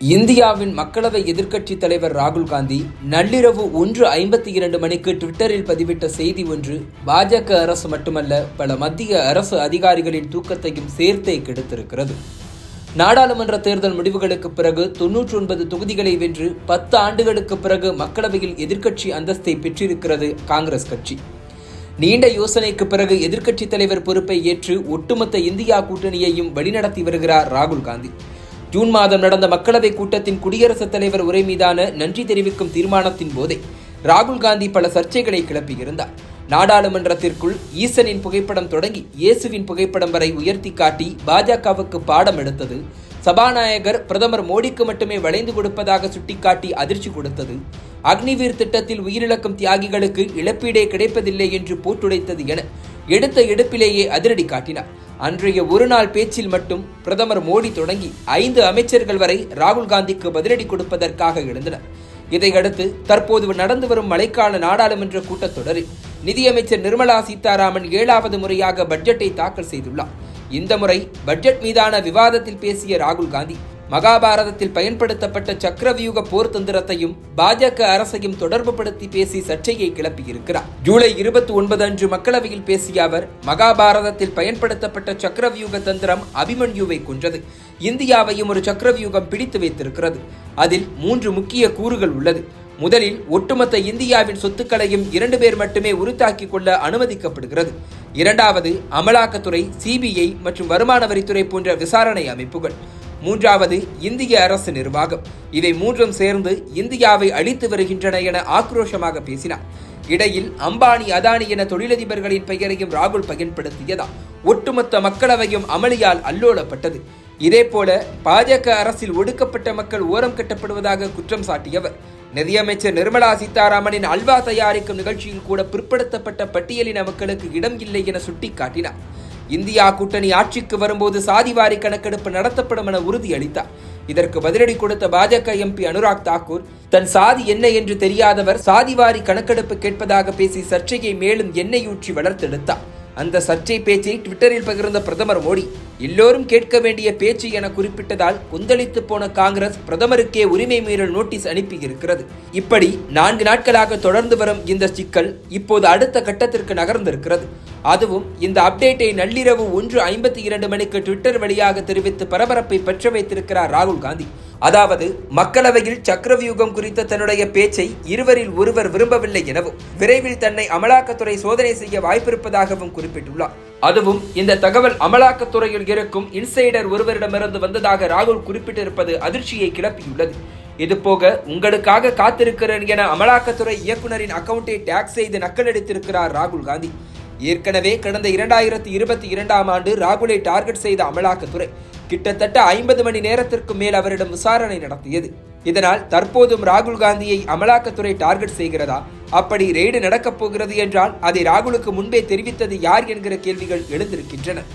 இந்தியாவின் மக்களவை எதிர்க்கட்சித் தலைவர் ராகுல் காந்தி நள்ளிரவு 1:52 மணிக்கு ட்விட்டரில் பதிவிட்ட செய்தி ஒன்று பாஜக அரசு மட்டுமல்ல பல மத்திய அரசு அதிகாரிகளின் தூக்கத்தையும் சேர்த்தே கெடுத்திருக்கிறது. நாடாளுமன்ற தேர்தல் முடிவுகளுக்கு பிறகு 99 தொகுதிகளை வென்று 10 ஆண்டுகளுக்கு பிறகு மக்களவையில் எதிர்க்கட்சி அந்தஸ்தை பெற்றிருக்கிறது காங்கிரஸ் கட்சி. நீண்ட யோசனைக்கு பிறகு எதிர்க்கட்சித் தலைவர் பொறுப்பை ஏற்று ஒட்டுமொத்த இந்தியா கூட்டணியையும் வழிநடத்தி வருகிறார் ராகுல் காந்தி. ஜூன் மாதம் நடந்த மக்களவை கூட்டத்தின் குடியரசுத் தலைவர் உரை மீதான நன்றி தெரிவிக்கும் தீர்மானத்தின் போதே ராகுல் காந்தி பல சர்ச்சைகளை கிளப்பியிருந்தார். நாடாளுமன்றத்திற்குள் ஈசனின் புகைப்படம் தொடங்கி இயேசுவின் புகைப்படம் வரை உயர்த்தி காட்டி பாஜகவுக்கு பாடம் எடுத்தது, சபாநாயகர் பிரதமர் மோடிக்கு மட்டுமே வளைந்து கொடுப்பதாக சுட்டிக்காட்டி அதிர்ச்சி கொடுத்தது, அக்னிவீர் திட்டத்தில் உயிரிழக்கும் தியாகிகளுக்கு இழப்பீடே கிடைப்பதில்லை என்று போட்டுடைத்தது என எடுத்த எடுப்பிலேயே அதிரடி காட்டினார். அன்றைய ஒருநாள் பேச்சில் மட்டும் பிரதமர் மோடி தொடங்கி 5 அமைச்சர்கள் வரை ராகுல் காந்திக்கு பதிலடி கொடுப்பதற்காக எழுந்தனர். இதையடுத்து தற்போது நடந்து வரும் மழைக்கால நாடாளுமன்ற கூட்டத்தொடரில் நிதியமைச்சர் நிர்மலா சீதாராமன் 7வது முறையாக பட்ஜெட்டை தாக்கல் செய்துள்ளார். இந்த முறை பட்ஜெட் மீதான விவாதத்தில் பேசிய ராகுல் காந்தி மகாபாரதத்தில் பயன்படுத்தப்பட்ட சக்கரவியூக போர் தந்திரத்தையும் பாஜக அரசையும் தொடர்புபடுத்தி பேசி சர்ச்சையை கிளப்பியிருக்கிறார். ஜூலை 29 அன்று மக்களவையில் பேசிய அவர், மகாபாரதத்தில் பயன்படுத்தப்பட்ட சக்கரவியூக தந்திரம் அபிமன்யுவை கொன்றது. இந்தியாவையும் ஒரு சக்கரவியூகம் பிடித்து வைத்திருக்கிறது. அதில் 3 முக்கிய கூறுகள் உள்ளது. முதலில் ஒட்டுமொத்த இந்தியாவின் சொத்துக்களையும் 2 பேர் மட்டுமே உரித்தாக்கிக் கொள்ள அனுமதிக்கப்படுகிறது. இரண்டாவது அமலாக்கத்துறை, சிபிஐ மற்றும் வருமான வரித்துறை போன்ற விசாரணை அமைப்புகள். மூன்றாவது இந்திய அரசு நிர்வாகம். இவை 3ம் சேர்ந்து இந்தியாவை அழித்து வருகின்றன என ஆக்ரோஷமாக பேசினார். இடையில் அம்பானி, அதானி என தொழிலதிபர்களின் பெயரையும் ராகுல் பயன்படுத்தியதால் ஒட்டுமொத்த மக்களவையும் அமளியால் அல்லோலப்பட்டது. இதேபோல பாஜக அரசில் ஒடுக்கப்பட்ட மக்கள் ஓரம் கட்டப்படுவதாக குற்றம் சாட்டியவர் நிதியமைச்சர் நிர்மலா சீதாராமனின் அல்வா தயாரிக்கும் நிகழ்ச்சியில் கூட பிற்படுத்தப்பட்ட பட்டியலின மக்களுக்கு இடம் இல்லை என சுட்டிக்காட்டினார். இந்தியா கூட்டணி ஆட்சிக்கு வரும்போது சாதிவாரி கணக்கெடுப்பு நடத்தப்படும் என உறுதியளித்தார். இதற்கு பதிலடி கொடுத்த பாஜக எம்பி அனுராக் தாக்கூர், தன் சாதி என்ன என்று தெரியாதவர் சாதிவாரி கணக்கெடுப்பு கேட்பதாக பேசி சர்ச்சையை மேலும் எண்ணெயூற்றி வளர்த்தெடுத்தார். அந்த சர்ச்சை பேச்சை ட்விட்டரில் பகிர்ந்த பிரதமர் மோடி, எல்லோரும் கேட்க வேண்டிய பேச்சு என குறிப்பிட்டதால் கொந்தளித்து போன காங்கிரஸ் பிரதமருக்கே உரிமை மீறல் நோட்டீஸ் அனுப்பியிருக்கிறது. இப்படி 4 நாட்களாக தொடர்ந்து வரும் இந்த சிக்கல் இப்போது அடுத்த கட்டத்திற்கு நகர்ந்திருக்கிறது. அதுவும் இந்த அப்டேட்டை நள்ளிரவு 1:52 மணிக்கு ட்விட்டர் வழியாக தெரிவித்து பரபரப்பை பெற்ற வைத்திருக்கிறார் ராகுல் காந்தி. அதாவது, மக்களவையில் சக்கரவியூகம் குறித்த தன்னுடைய பேச்சை இருவரில் ஒருவர் விரும்பவில்லை எனவும் விரைவில் தன்னை அமலாக்கத்துறை சோதனை செய்ய வாய்ப்பிருப்பதாகவும் குறிப்பிட்டுள்ளார். அதுவும் இந்த தகவல் அமலாக்கத்துறையில் இருக்கும் இன்சைடர் ஒருவரிடமிருந்து வந்ததாக ராகுல் குறிப்பிட்டிருப்பது அதிர்ச்சியை கிளப்பியுள்ளது. இதுபோக உங்களுக்காக காத்திருக்கிறேன் என அமலாக்கத்துறை இயக்குநரின் அக்கவுண்டை டேக் செய்து நக்கலடித்திருக்கிறார் ராகுல் காந்தி. ஏற்கனவே கடந்த 2022ஆம் ஆண்டு ராகுலை டார்கெட் செய்த அமலாக்கத்துறை கிட்டத்தட்ட 50 மணி நேரத்திற்கு மேல் அவரிடம் விசாரணை நடத்தியது. இதனால் தற்போதும் ராகுல் காந்தியை அமலாக்கத்துறை டார்கெட் செய்கிறதா? அப்படி ரெய்டு நடக்கப் போகிறது என்றால் அதை ராகுலுக்கு முன்பே தெரிவித்தது யார் என்கிற கேள்விகள் எழுந்திருக்கின்றன.